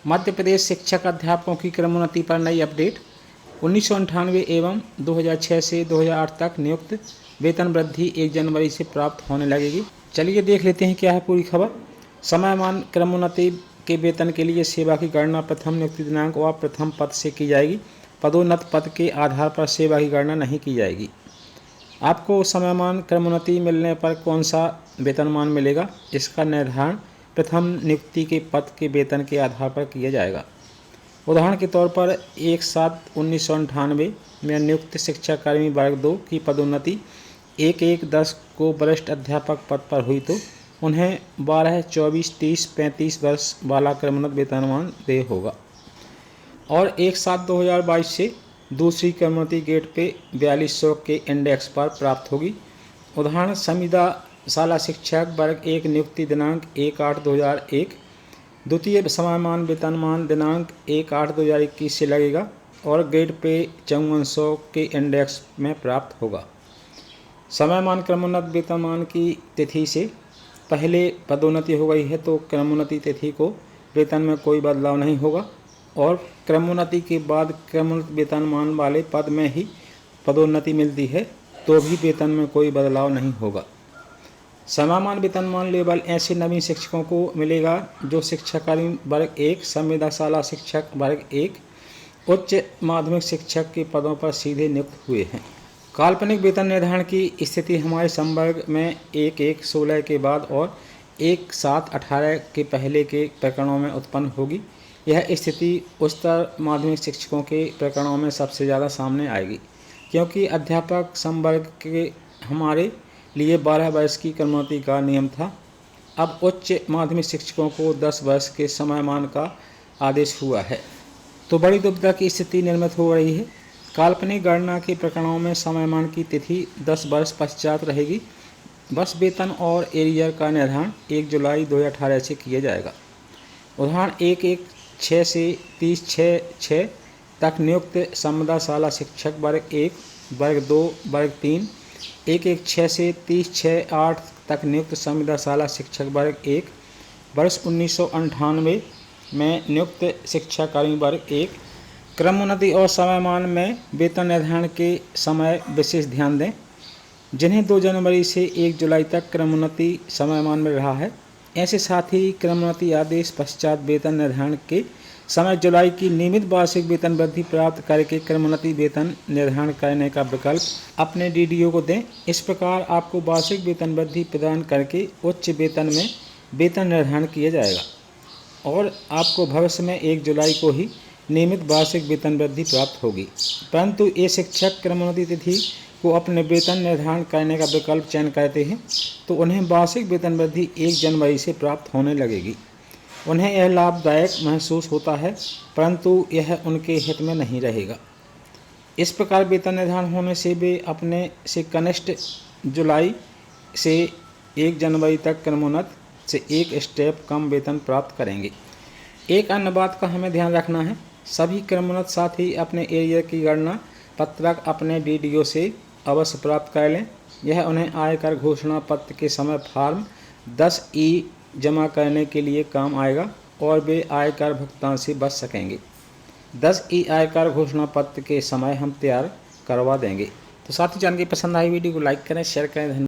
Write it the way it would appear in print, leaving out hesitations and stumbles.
मध्य प्रदेश शिक्षक अध्यापकों की क्रमोन्नति पर नई अपडेट। 1998 एवं 2006 से 2008 तक नियुक्त वेतन वृद्धि 1 जनवरी से प्राप्त होने लगेगी। चलिए देख लेते हैं क्या है पूरी खबर। समयमान क्रमोन्नति के वेतन के लिए सेवा की गणना प्रथम नियुक्ति दिनांक व प्रथम पद से की जाएगी। पदोन्नत पद के आधार पर सेवा की गणना नहीं की जाएगी। आपको समयमान क्रमोन्नति मिलने पर कौन सा वेतनमान मिलेगा, इसका निर्धारण प्रथम नियुक्ति के पद के वेतन के आधार पर किया जाएगा। उदाहरण के तौर पर 1/7/1998 में नियुक्त शिक्षाकर्मी वर्ग 2 की पदोन्नति 1/1/10 को वरिष्ठ अध्यापक पद पर हुई तो उन्हें 12, 24, 30, 35 वर्ष वाला क्रमोन्नत वेतनमान देय होगा। और 1/7/2022 से दूसरी क्रमोन्नति गेट पे 4200 के इंडेक्स पर प्राप्त होगी। उदाहरण संविदा शाला शिक्षक वर्ग 1 नियुक्ति दिनांक 1/8/2001, द्वितीय समयमान वेतनमान दिनांक 1/8/2021 से लगेगा और ग्रेड पे 5400 के इंडेक्स में प्राप्त होगा। समयमान क्रमोन्नत वेतनमान की तिथि से पहले पदोन्नति हो गई है तो क्रमोन्नति तिथि को वेतन में कोई बदलाव नहीं होगा और क्रमोन्नति के बाद क्रमोन्नत वेतनमान वाले पद में ही पदोन्नति मिलती है तो भी वेतन में कोई बदलाव नहीं होगा। समयमान वेतनमान लेवल ऐसे नवीन शिक्षकों को मिलेगा जो शिक्षाकर्मी वर्ग 1, संविदा शाला शिक्षक वर्ग 1, उच्च माध्यमिक शिक्षक के पदों पर सीधे नियुक्त हुए हैं। काल्पनिक वेतन निर्धारण की स्थिति हमारे संवर्ग में 1/1/16 के बाद और 1/7/18 के पहले के प्रकरणों में उत्पन्न होगी। यह स्थिति उच्चतर माध्यमिक शिक्षकों के प्रकरणों में सबसे ज़्यादा सामने आएगी क्योंकि अध्यापक संवर्ग के हमारे लिए 12 वर्ष की क्रमोन्नति का नियम था। अब उच्च माध्यमिक शिक्षकों को 10 वर्ष के समयमान का आदेश हुआ है तो बड़ी दुविधा की स्थिति निर्मित हो रही है। काल्पनिक गणना के प्रकरणों में समयमान की तिथि 10 वर्ष पश्चात रहेगी। वर्ष वेतन और एरियर का निर्धारण 1 जुलाई 2018 से किया जाएगा। उदाहरण 1/1/6 से 30/6/6 तक नियुक्त संविदा शाला शिक्षक वर्ग 1, वर्ग 2, वर्ग 3, 1/1/6 से 30/6/8 तक नियुक्त संविदा शाला शिक्षक वर्ग 1, वर्ष 1998 में नियुक्त शिक्षाकर्मी वर्ग 1। क्रमोन्नति और समयमान में वेतन निर्धारण के समय विशेष ध्यान दें। जिन्हें 2 जनवरी से 1 जुलाई तक क्रमोन्नति समयमान मिल रहा है, ऐसे साथ ही क्रमोन्नति आदेश पश्चात वेतन निर्धारण के समय जुलाई की नियमित वार्षिक वेतन वृद्धि प्राप्त करके क्रमोन्नति वेतन निर्धारण करने का विकल्प अपने डीडीओ को दें। इस प्रकार आपको वार्षिक वेतन वृद्धि प्रदान करके उच्च वेतन में वेतन निर्धारण किया जाएगा और आपको भविष्य में 1 जुलाई को ही नियमित वार्षिक वेतन वृद्धि प्राप्त होगी। परंतु ये शिक्षक क्रमोन्नति तिथि को अपने वेतन निर्धारण करने का विकल्प चयन करते हैं तो उन्हें वार्षिक वेतन वृद्धि 1 जनवरी से प्राप्त होने लगेगी। उन्हें यह लाभदायक महसूस होता है परंतु यह उनके हित में नहीं रहेगा। इस प्रकार वेतन निर्धारण होने से वे अपने से कनिष्ठ जुलाई से 1 जनवरी तक क्रमोन्नत से 1 स्टेप कम वेतन प्राप्त करेंगे। एक अन्य बात का हमें ध्यान रखना है, सभी क्रमोन्नत साथ ही अपने एरियर की गणना पत्रक अपने डीडीओ से अवश्य प्राप्त कर लें। यह उन्हें आयकर घोषणा पत्र के समय फॉर्म 10E जमा करने के लिए काम आएगा और वे आयकर भुगतान से बच सकेंगे। 10E आयकर घोषणा पत्र के समय हम तैयार करवा देंगे। तो साथी जानकारी पसंद आई वीडियो को लाइक करें, शेयर करें।